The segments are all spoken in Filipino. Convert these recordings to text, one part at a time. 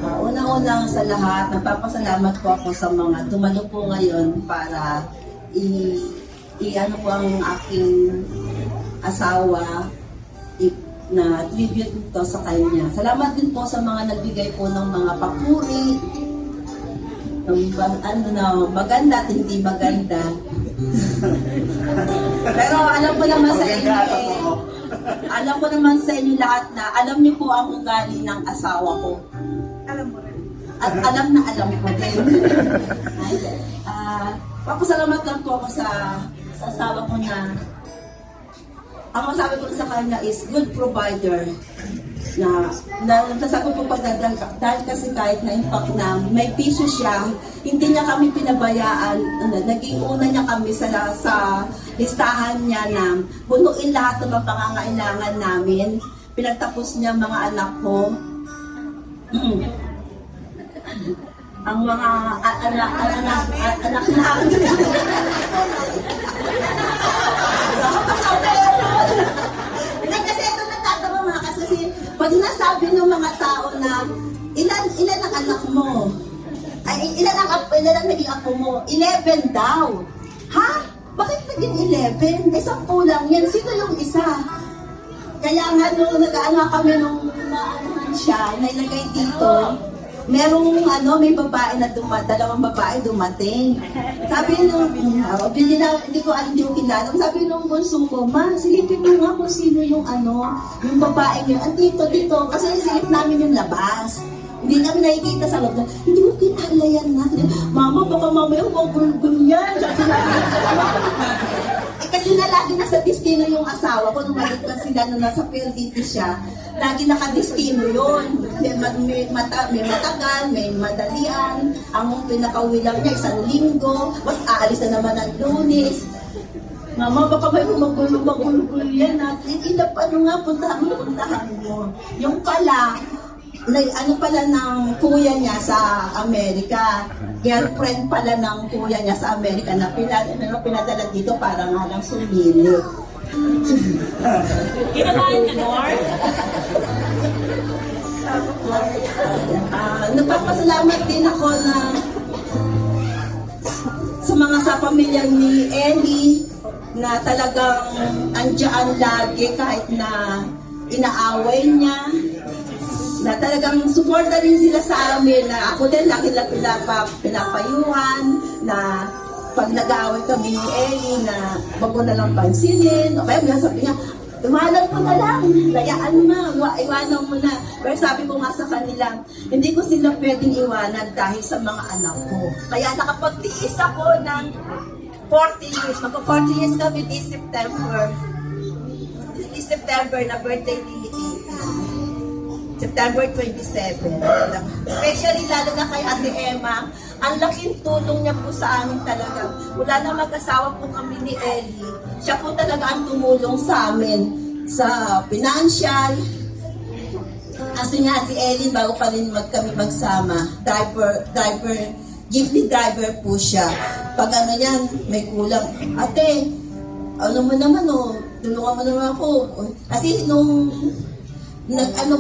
Una-una sa lahat, nagpapasalamat po ako sa mga dumalo po ngayon para i-ano po ang aking asawa na tribute to sa kanya. Salamat din po sa mga nagbigay po ng mga papuri, maganda at hindi maganda. Pero alam ko naman sa inyo alam ko naman sa inyo lahat na alam niyo po ang ugali ng asawa ko. Alam mo rin. At alam na alam ko din. Papasalamat lang po ako sa asawa ko na ang masabi ko sa kanya is good provider. Na nasasabi ko pagdadal dahil kasi kahit na impact na may piso siya, hindi niya kami pinabayaan. Naging una niya kami sa listahan niya na bunuin lahat ng mga pangangailangan namin. Pinagtapos niya mga anak ko. Ang mga anak namin. Hindi kasi ito natatawa mga kasi pag nasabi ng mga tao na ilan ang anak mo? Ay, ilan ang naging apo mo? 11 daw. Ha? Bakit naging 11? Eh, 10 lang yan. Sino yung isa? Kaya nga nung nag-aanga kami nung naanuhan siya, nailagay dito, may babae na dalawang babae dumating. Sabi nung, hindi ko kilala. Sabi nung bunso ko, ma, silipin mo nga kung sino yung yung babae niyo. Dito, kasi silip namin yung labas. Hindi namin nakikita sa loob. Hindi mo kilala yan na. Mama, baka mamaya magulgul yan. Kasi lagi nasa destino yung asawa ko. Nung malit na sila, nung nasa dito siya, lagi nakadestino yun. May matagal, may madalian. Ang pinakauwi lang niya, 1 linggo. Mas aalis na naman ang Lunes. Mama, baka may magulgul yan. Puntahan mo. Yung pala, pala ng kuya niya sa Amerika. Girlfriend pala ng kuya niya sa Amerika na pinadala dito para nga lang sumili. Kinabahan ka, Nor? Nagpapasalamat din ako na sa pamilya ni Ellie na talagang andyan lagi kahit na inaaway niya. Na talagang suporta rin sila sa amin na ako din laki pinapayuhan na pag nag-aaway kami ni Ellie na wag mo na lang pansinin o kaya sabi niya iwanan mo na lang, layaan mo, iwanan mo na. Pero sabi ko nga sa kanila, hindi ko sila pwedeng iwanan dahil sa mga anak ko. Kaya nakapagtiis ako ng 40 years, magka 40 years kami this September na birthday ni September 27. Especially lalo na kay Ate Emma, ang laking tulong niya po sa amin talaga. Wala na mag-asawa po kami ni Ellie. Siya po talaga ang tumulong sa amin sa financial. Kasi nga si Ellie, bago pa rin kami magsama, jeepney driver po siya. Pag yan, may kulang. Ate, mo naman tulungan mo naman ako. Kasi nung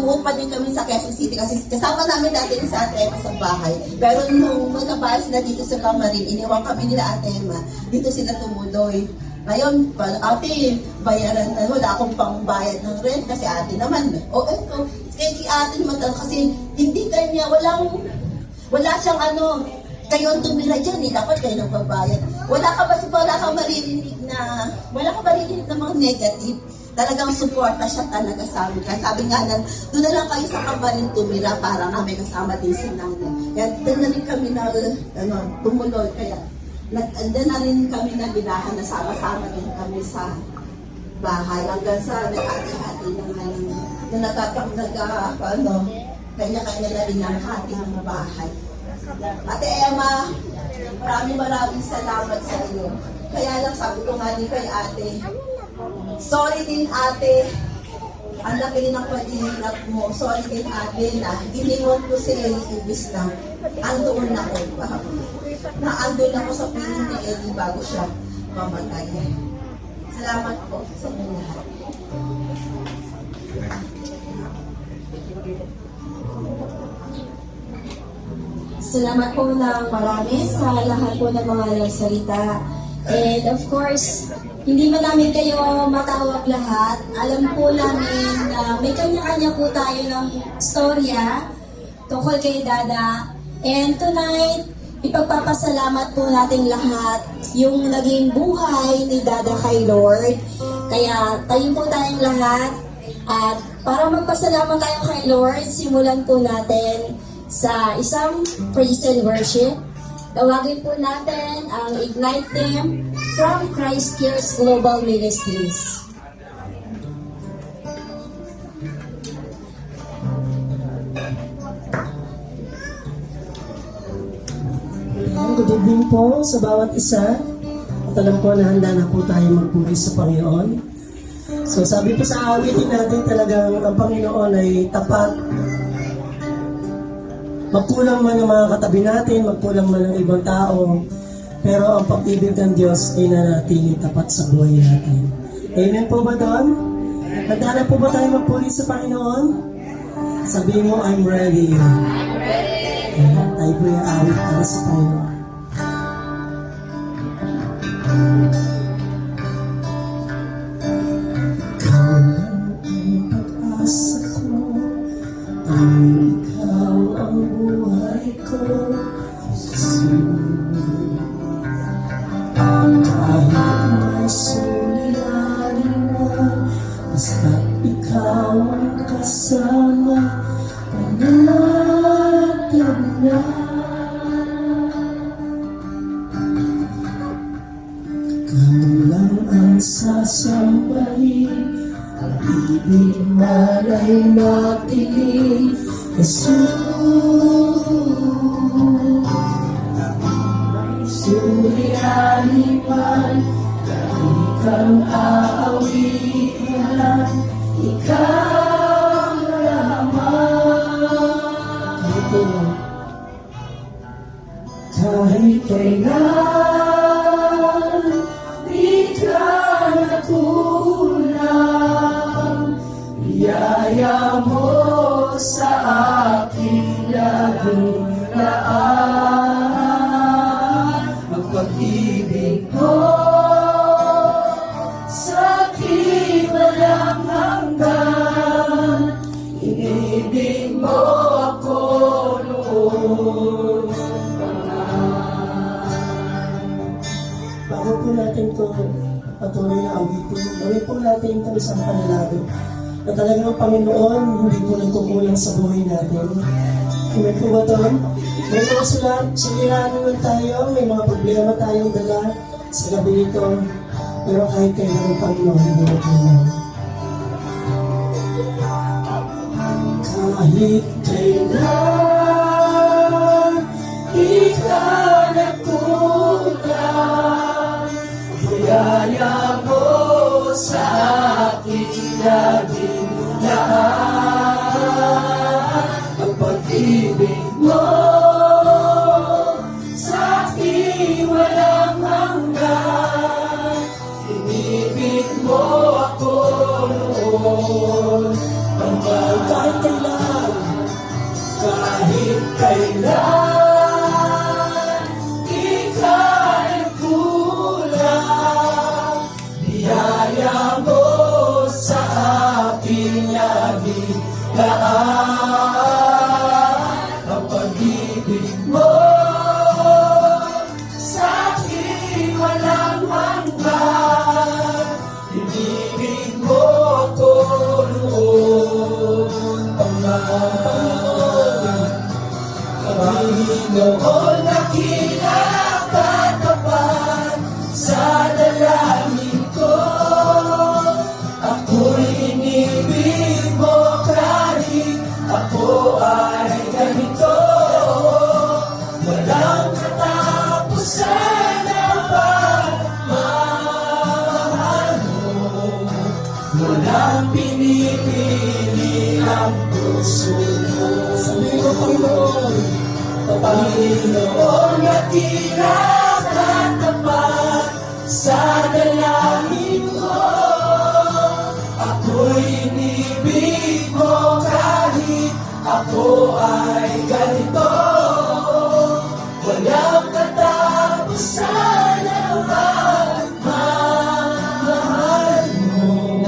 upa din kami sa Quezon City kasi kasama namin dati sa Ate Emma sa bahay. Pero nung magkabahay sila dito sa Camarin, iniwan kami nila Ate Emma, dito sila tumuloy. Ngayon, ate, bayaran na, wala akong pangbayad ng rent kasi ate naman. Eto, kay ate naman kasi hindi kanya, wala siyang kayo ang tumira dyan, dapat kayo nang babayad. Wala ka maririnig na mga negative. Talagang suporta siya talaga sa amin. Kaya sabi nga doon na lang kayo sa Camarin tumira para nga may kasama din si nanay. Kaya doon na rin kami tumuloy. Kaya doon na rin kami nabirahan na sama-sama din kami sa bahay. Hanggang sa nag-ati-hati na kanya-kanya na rin ang hati ng bahay. Ate Emma, maraming salamat sa iyo. Kaya lang sabi ko nga din kay ate, sorry din ate, ang laki rin ang pag-iinap mo. Sorry din ate na iniwan ko si Ellie ibis na andoon ako. Naandun ako sa piling ni Ellie bago siya mamatay. Salamat. Salamat po sa inyo lahat. Salamat po ng marami sa lahat po ng mga nagsalita. And of course, hindi man namin kayo matawag lahat. Alam po namin na may kanya-kanya po tayo ng storya tungkol kay Dada. And tonight, ipagpapasalamat po natin lahat yung naging buhay ni Dada kay Lord. Kaya tayo po tayong lahat. At para magpasalamat tayo kay Lord, simulan po natin sa isang praise and worship. Tawagin po natin ang Ignite Team from Christ Cares Global Ministries. Good evening po sa bawat isa. At alam ko na handa na po tayo magpuri sa Panginoon. So sabi po sa awitin natin talagang ang Panginoon ay tapat. Magkulang man ang mga katabi natin, magkulang man ang ibang tao, pero ang pag-ibig ng Diyos ay nanatili tapat sa buhay natin. Amen po ba doon? Handa na po ba tayo magpuri sa Panginoon? Sabihin mo, I'm ready. Ayan, tayo po yung awit para sa Panginoon. Ikaw lang ang pag-asa ko, ikaw ang buhay ko, kahit may suliranin man, basta't ikaw ang kasama, panatag na. Ikaw lang ang sasambahin, ang ibig man ay matiling, Jesus. Suliranin man, dahil kang aawitan, ikaw lamang. Kahit kailan, di ka nakulang, biyaya mo sa aking laging laan. Ang pag-ibig mo sa aking walang hanggan, inibig mo ako noon. Bago po natin ito patuloy na awitin, gawin po natin ito isang panalangin na talagang ang Panginoon hindi po nagkukulang sa buhay natin. Amen po ba ito? May mga suliranin man tayo, may mga problema tayong dala sa gabi nito, pero kahit kailan ang Panginoon hindi nagkukulang. Kahit kailan di ka nagkulang, biyaya mo sa aking laging laan. Ang pag-ibig mo sa aking walang hanggan, inibig mo ako noon. Kahit kailan, kahit kailan, di ka nagkulang, biyaya mo sa aking laging laan. Ang pag-ibig mo sa aking walang hanggan, inibig mo ako noon. Panginoon, nakilakatapat sa dalangin ko. Ako'y inibig mo kahit ako ay ganito. Walang katapusan ang pagmamahal mo. Walang pinipili ang puso mo. Sabi ko, Panginoon, Panginoon, nakilakatapat sa dalangin ko. ako ay ganito. Walang katapusan ang pagmamahal mo.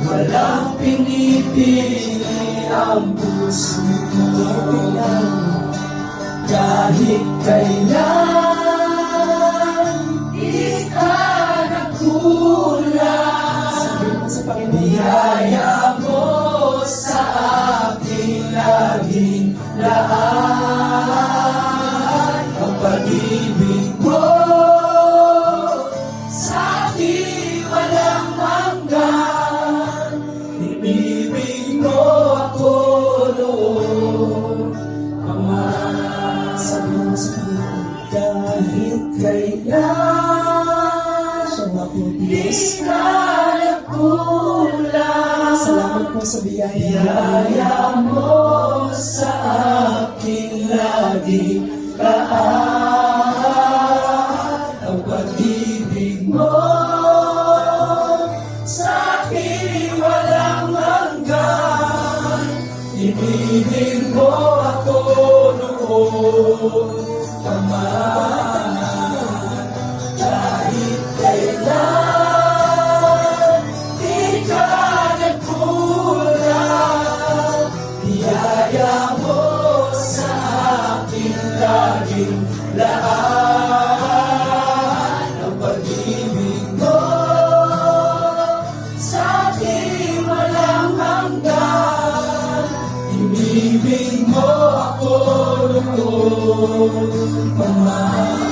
Walang pinipili ang puso mo. Kahit kailan di ka nagkulang, biyaya mo sa aking laging laan. Ang pag-ibig mo sa aking walang hanggan. Ibibig mo ako noon, Ama. Sabi mo sa Panginoon, kahit kailan siya nga po, Diyos. Di ka nagkulang. Salamat po sa biyaya mo sa aking laging laan. Ang pag-ibig mo sa aking walang hanggan. Ibibig mo ako noon, Ama. Kahit kailan di ka nagkulang, biyaya mo sa aking laging laan. Ang pag-ibig mo sa aking walang hanggan. Ibibig mo ako noon, Ama.